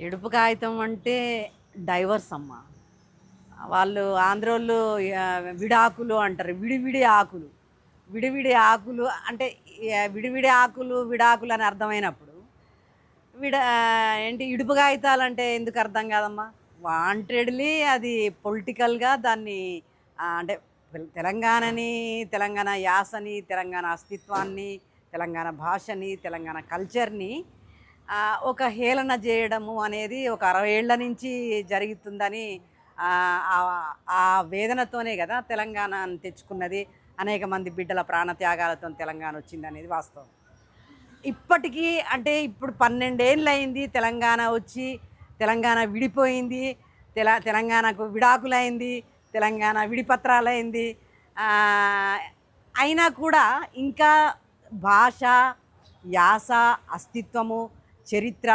ఎడుపు కాగితం అంటే డైవర్స్ అమ్మ. వాళ్ళు ఆంధ్రోళ్ళు విడాకులు అంటారు. విడివిడి ఆకులు. విడివిడి ఆకులు అంటే విడివిడి ఆకులు, విడాకులు అని అర్థమైనప్పుడు విడ ఏంటి ఇడుపు కాగితాలంటే ఎందుకు అర్థం కాదమ్మా? వాంటెడ్‌లీ అది పొలిటికల్‌గా దాన్ని అంటే తెలంగాణని, తెలంగాణ యాసని, తెలంగాణ అస్తిత్వాన్ని, తెలంగాణ భాషని, తెలంగాణ కల్చర్‌ని ఒక హేళన చేయడము అనేది ఒక 60 ఏళ్ల నుంచి జరుగుతుందని ఆ వేదనతోనే కదా తెలంగాణను తెచ్చుకున్నది. అనేక మంది బిడ్డల ప్రాణత్యాగాలతో తెలంగాణ వచ్చిందనేది వాస్తవం. ఇప్పటికీ అంటే ఇప్పుడు 12 ఏళ్ళయింది తెలంగాణ వచ్చి, తెలంగాణ విడిపోయింది, తెలంగాణకు విడాకులైంది, తెలంగాణ విడిపత్రాలైంది. ఆహ్, అయినా కూడా ఇంకా భాష, యాస, అస్తిత్వము, చరిత్ర,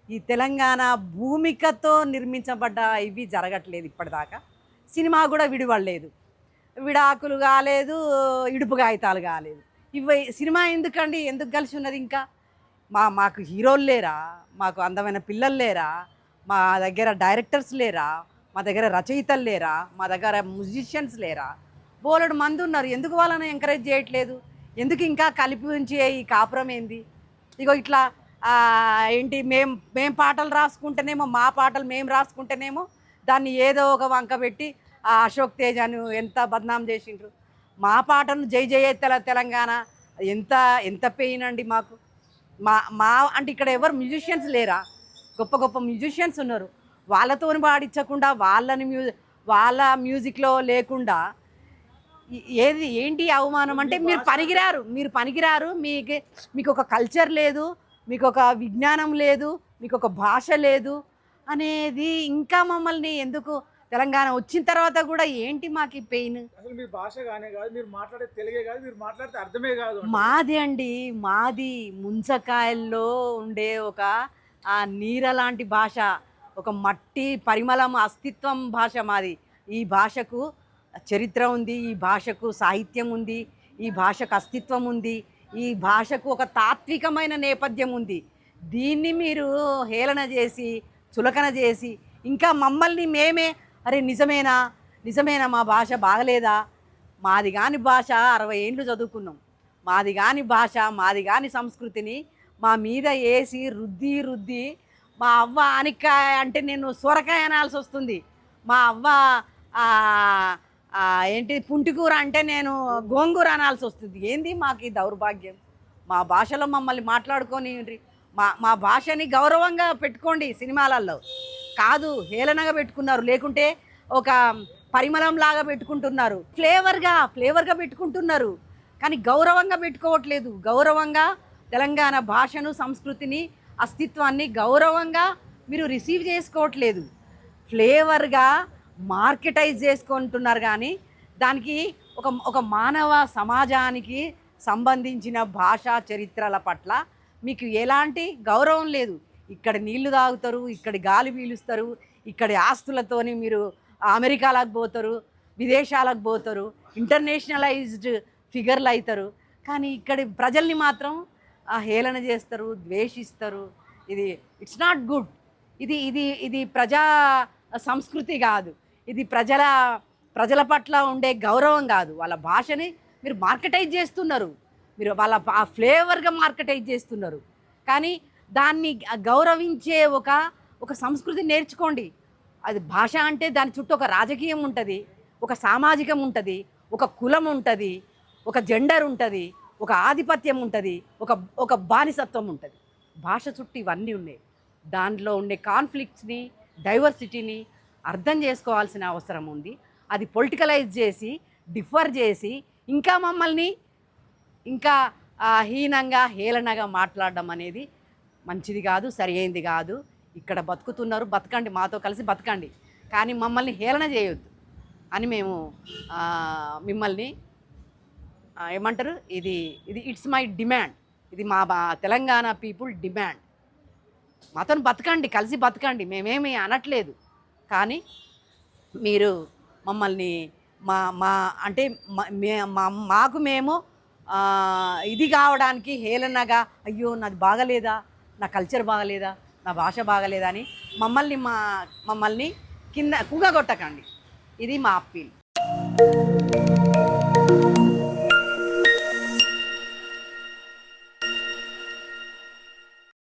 ఈ తెలంగాణ భూమికతో నిర్మించబడ్డ ఇవి జరగట్లేదు ఇప్పటిదాకా. సినిమా కూడా విడివడలేదు. విడాకులు కాలేదు, ఇడుపు కాగితాలు కాలేదు. సినిమా ఎందుకండి? ఎందుకు కలిసి ఉన్నది ఇంకా? మాకు హీరోలు లేరా? మాకు అందమైన పిల్లలు లేరా? మా దగ్గర డైరెక్టర్స్ లేరా? మా దగ్గర రచయితలు లేరా? మా దగ్గర మ్యూజిషియన్స్ లేరా? బోలెడు మంది ఉన్నారు. ఎందుకు వాళ్ళని ఎంకరేజ్ చేయట్లేదు? ఎందుకు ఇంకా కలిపి ఉంచే ఈ కాపురం ఏంది? ఇగో ఇట్లా ఏంటి మేం పాటలు రాసుకుంటేనేమో, మా పాటలు మేము రాసుకుంటేనేమో దాన్ని ఏదో ఒక వంక పెట్టి అశోక్ తేజాను ఎంత బద్నాం చేసిండ్రు. మా పాటను జై జయ తెలంగాణ ఎంత ఎంత పెయిన్ అండి మాకు. మా మా అంటే ఇక్కడ ఎవరు మ్యూజిషియన్స్ లేరా? గొప్ప గొప్ప మ్యూజిషియన్స్ ఉన్నారు. వాళ్ళతోని పాడించకుండా వాళ్ళ మ్యూజిక్లో లేకుండా ఏది ఏంటి అవమానం? అంటే మీరు పనికిరారు. మీకు ఒక కల్చర్ లేదు, మీకు ఒక విజ్ఞానం లేదు, మీకు ఒక భాష లేదు అనేది ఇంకా మమ్మల్ని ఎందుకు తెలంగాణ వచ్చిన తర్వాత కూడా ఏంటి మాకు ఈ పెయిన్? అసలు మీ భాష గానే కాదు, మీరు మాట్లాడే తెలుగే కాదు, మీరు మాట్లాడితే అర్థమే కాదు. మాది అండి, మాది ముంచకాయల్లో ఉండే ఒక నీర లాంటి భాష, ఒక మట్టి పరిమళం అస్తిత్వం భాష మాది. ఈ భాషకు చరిత్ర ఉంది, ఈ భాషకు సాహిత్యం ఉంది, ఈ భాషకు అస్తిత్వం ఉంది, ఈ భాషకు ఒక తాత్వికమైన నేపథ్యం ఉంది. దీన్ని మీరు హేళన చేసి, చులకన చేసి, ఇంకా మమ్మల్ని మేమే అరే నిజమేనా నిజమేనా మా భాష బాగలేదా? మాది కాని భాష 60 ఏళ్ళు చదువుకున్నాం. మాది కాని భాష, మాది కాని సంస్కృతిని మా మీద వేసి రుద్ది మా అవ్వ ఆనిక్కాయ అంటే నేను సొరకాయ అనాల్సి వస్తుంది. మా అవ్వ ఏంటి పుంటికూర అంటే నేను గోంగూర అనాల్సి వస్తుంది. ఏంది మాకు ఈ దౌర్భాగ్యం? మా భాషలో మమ్మల్ని మాట్లాడుకొని మా భాషని గౌరవంగా పెట్టుకోండి సినిమాలలో. కాదు హేళనగా పెట్టుకున్నారు, లేకుంటే ఒక పరిమళం లాగా పెట్టుకుంటున్నారు, ఫ్లేవర్గా పెట్టుకుంటున్నారు. కానీ గౌరవంగా పెట్టుకోవట్లేదు. గౌరవంగా తెలంగాణ భాషను, సంస్కృతిని, అస్తిత్వాన్ని గౌరవంగా మీరు రిసీవ్ చేసుకోవట్లేదు. ఫ్లేవర్గా మార్కెటైజ్ చేసుకుంటున్నారు. కానీ దానికి ఒక మానవ సమాజానికి సంబంధించిన భాషా చరిత్రల పట్ల మీకు ఎలాంటి గౌరవం లేదు. ఇక్కడ నీళ్లు తాగుతారు, ఇక్కడ గాలి పీలుస్తారు, ఇక్కడి ఆస్తులతోని మీరు అమెరికాలకు పోతారు, విదేశాలకు పోతారు, ఇంటర్నేషనలైజ్డ్ ఫిగర్లు అవుతారు. కానీ ఇక్కడి ప్రజల్ని మాత్రం హేళన చేస్తారు, ద్వేషిస్తారు. ఇది ఇట్స్ నాట్ గుడ్. ఇది ఇది ఇది ప్రజా సంస్కృతి కాదు. ఇది ప్రజల పట్ల ఉండే గౌరవం కాదు. వాళ్ళ భాషని మీరు మార్కెటైజ్ చేస్తున్నారు, మీరు వాళ్ళ ఫ్లేవర్గా మార్కెటైజ్ చేస్తున్నారు. కానీ దాన్ని గౌరవించే ఒక సంస్కృతి నేర్చుకోండి. అది భాష అంటే దాని చుట్టూ ఒక రాజకీయం ఉంటుంది, ఒక సామాజికం ఉంటుంది, ఒక కులం ఉంటుంది, ఒక జెండర్ ఉంటుంది, ఒక ఆధిపత్యం ఉంటుంది, ఒక బానిసత్వం ఉంటుంది. భాష చుట్టూ ఇవన్నీ ఉన్నాయి. దాంట్లో ఉండే కాన్ఫ్లిక్ట్స్ని, డైవర్సిటీని అర్థం చేసుకోవాల్సిన అవసరం ఉంది. అది పొలిటికలైజ్ చేసి, డిఫర్ చేసి ఇంకా మమ్మల్ని ఇంకా హీనంగా, హేళనగా మాట్లాడడం అనేది మంచిది కాదు, సరైనది కాదు. ఇక్కడ బతుకుతున్నారు, బతకండి, మాతో కలిసి బతకండి, కానీ మమ్మల్ని హేళన చేయొద్దు అని మేము మిమ్మల్ని ఏమంటారు, ఇది ఇది ఇట్స్ మై డిమాండ్. ఇది మా తెలంగాణ పీపుల్ డిమాండ్. మాతో బతకండి, కలిసి బతకండి, మేమేమి అనట్లేదు. కానీ మీరు మమ్మల్ని మా మా అంటే మాకు మేము ఇది కావడానికి హేళనగా, అయ్యో నాది బాగలేదా, నా కల్చర్ బాగలేదా, నా భాష బాగలేదని మమ్మల్ని కింద కుగగొట్టకండి. ఇది మా అప్పీల్.